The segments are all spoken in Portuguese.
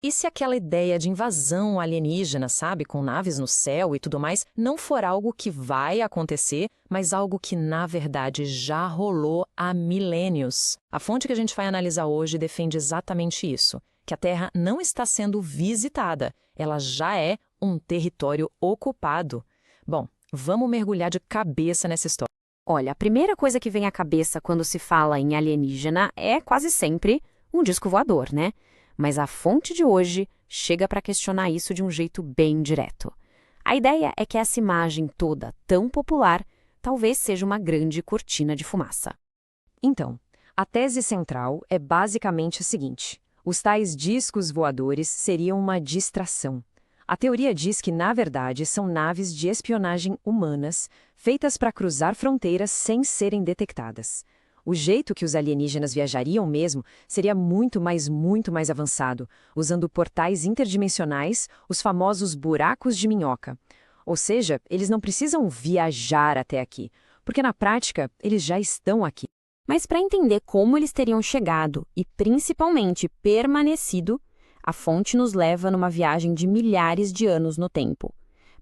E se aquela ideia de invasão alienígena, sabe, com naves no céu e tudo mais, não for algo que vai acontecer, mas algo que, na verdade, já rolou há milênios? A fonte que a gente vai analisar hoje defende exatamente isso, que a Terra não está sendo visitada, ela já é um território ocupado. Bom, vamos mergulhar de cabeça nessa história. Olha, a primeira coisa que vem à cabeça quando se fala em alienígena é quase sempre um disco voador, né? Mas a fonte de hoje chega para questionar isso de um jeito bem direto. A ideia é que essa imagem toda tão popular talvez seja uma grande cortina de fumaça. Então, a tese central é basicamente a seguinte: os tais discos voadores seriam uma distração. A teoria diz que, na verdade, são naves de espionagem humanas feitas para cruzar fronteiras sem serem detectadas. O jeito que os alienígenas viajariam mesmo seria muito mais avançado, usando portais interdimensionais, os famosos buracos de minhoca. Ou seja, eles não precisam viajar até aqui, porque na prática eles já estão aqui. Mas para entender como eles teriam chegado e, principalmente, permanecido, a fonte nos leva numa viagem de milhares de anos no tempo,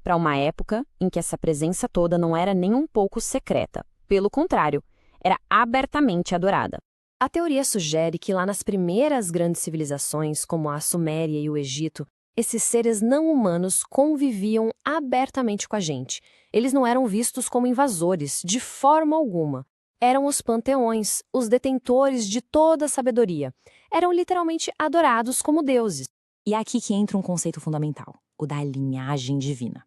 para uma época em que essa presença toda não era nem um pouco secreta. Pelo contrário, era abertamente adorada. A teoria sugere que lá nas primeiras grandes civilizações, como a Suméria e o Egito, esses seres não humanos conviviam abertamente com a gente. Eles não eram vistos como invasores, de forma alguma. Eram os panteões, os detentores de toda a sabedoria. Eram literalmente adorados como deuses. E é aqui que entra um conceito fundamental, o da linhagem divina.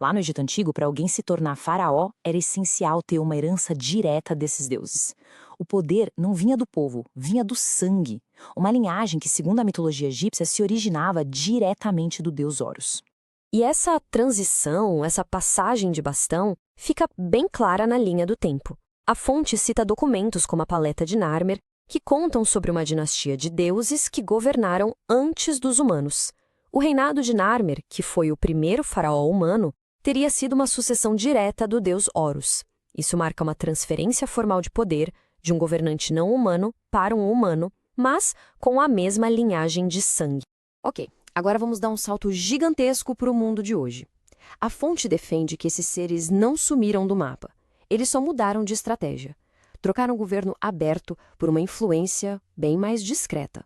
Lá no Egito Antigo, para alguém se tornar faraó, era essencial ter uma herança direta desses deuses. O poder não vinha do povo, vinha do sangue. Uma linhagem que, segundo a mitologia egípcia, se originava diretamente do deus Horus. E essa transição, essa passagem de bastão, fica bem clara na linha do tempo. A fonte cita documentos como a Paleta de Narmer, que contam sobre uma dinastia de deuses que governaram antes dos humanos. O reinado de Narmer, que foi o primeiro faraó humano, teria sido uma sucessão direta do deus Horus. Isso marca uma transferência formal de poder de um governante não humano para um humano, mas com a mesma linhagem de sangue. Ok, agora vamos dar um salto gigantesco para o mundo de hoje. A fonte defende que esses seres não sumiram do mapa. Eles só mudaram de estratégia. Trocaram o governo aberto por uma influência bem mais discreta.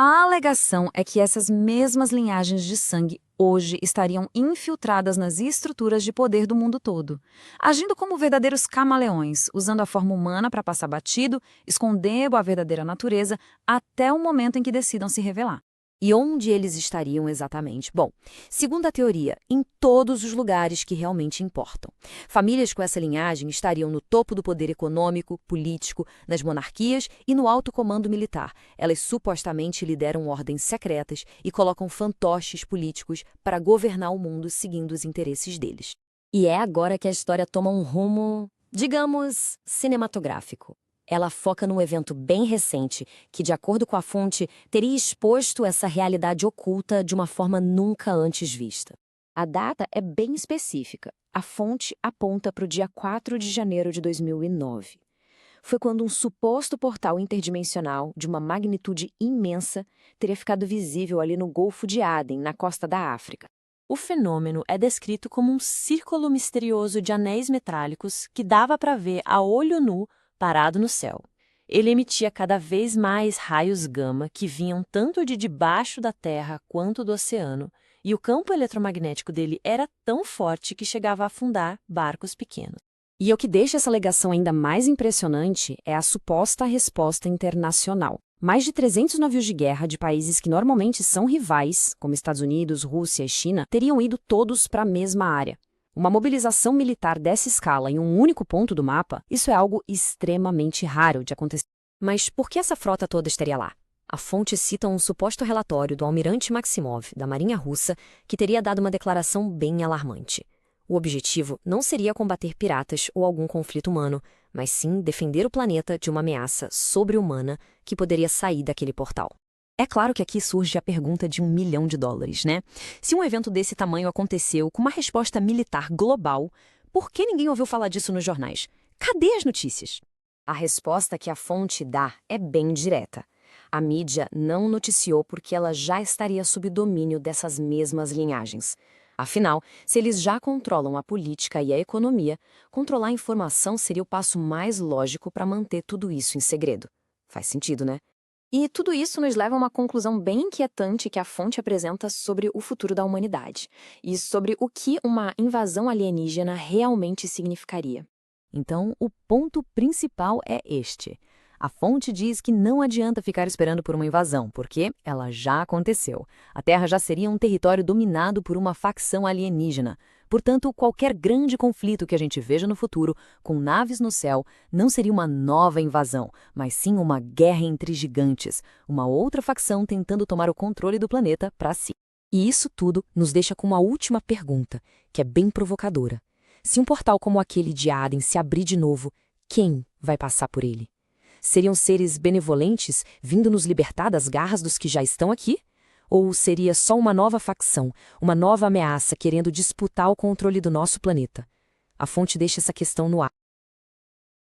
A alegação é que essas mesmas linhagens de sangue hoje estariam infiltradas nas estruturas de poder do mundo todo, agindo como verdadeiros camaleões, usando a forma humana para passar batido, escondendo a verdadeira natureza até o momento em que decidam se revelar. E onde eles estariam exatamente? Bom, segundo a teoria, em todos os lugares que realmente importam. Famílias com essa linhagem estariam no topo do poder econômico, político, nas monarquias e no alto comando militar. Elas supostamente lideram ordens secretas e colocam fantoches políticos para governar o mundo seguindo os interesses deles. E é agora que a história toma um rumo, digamos, cinematográfico. Ela foca num evento bem recente que, de acordo com a fonte, teria exposto essa realidade oculta de uma forma nunca antes vista. A data é bem específica. A fonte aponta para o dia 4 de janeiro de 2009. Foi quando um suposto portal interdimensional de uma magnitude imensa teria ficado visível ali no Golfo de Aden, na costa da África. O fenômeno é descrito como um círculo misterioso de anéis metálicos que dava para ver a olho nu parado no céu. Ele emitia cada vez mais raios gama que vinham tanto de debaixo da Terra quanto do oceano, e o campo eletromagnético dele era tão forte que chegava a afundar barcos pequenos. E o que deixa essa alegação ainda mais impressionante é a suposta resposta internacional. Mais de 300 navios de guerra de países que normalmente são rivais, como Estados Unidos, Rússia e China, teriam ido todos para a mesma área. Uma mobilização militar dessa escala em um único ponto do mapa, isso é algo extremamente raro de acontecer. Mas por que essa frota toda estaria lá? A fonte cita um suposto relatório do almirante Maximov, da Marinha Russa, que teria dado uma declaração bem alarmante. O objetivo não seria combater piratas ou algum conflito humano, mas sim defender o planeta de uma ameaça sobre-humana que poderia sair daquele portal. É claro que aqui surge a pergunta de $1 milhão, né? Se um evento desse tamanho aconteceu com uma resposta militar global, por que ninguém ouviu falar disso nos jornais? Cadê as notícias? A resposta que a fonte dá é bem direta. A mídia não noticiou porque ela já estaria sob domínio dessas mesmas linhagens. Afinal, se eles já controlam a política e a economia, controlar a informação seria o passo mais lógico para manter tudo isso em segredo. Faz sentido, né? E tudo isso nos leva a uma conclusão bem inquietante que a fonte apresenta sobre o futuro da humanidade e sobre o que uma invasão alienígena realmente significaria. Então, o ponto principal é este. A fonte diz que não adianta ficar esperando por uma invasão, porque ela já aconteceu. A Terra já seria um território dominado por uma facção alienígena. Portanto, qualquer grande conflito que a gente veja no futuro, com naves no céu, não seria uma nova invasão, mas sim uma guerra entre gigantes, uma outra facção tentando tomar o controle do planeta para si. E isso tudo nos deixa com uma última pergunta, que é bem provocadora. Se um portal como aquele de Aden se abrir de novo, quem vai passar por ele? Seriam seres benevolentes vindo nos libertar das garras dos que já estão aqui? Ou seria só uma nova facção, uma nova ameaça querendo disputar o controle do nosso planeta? A fonte deixa essa questão no ar.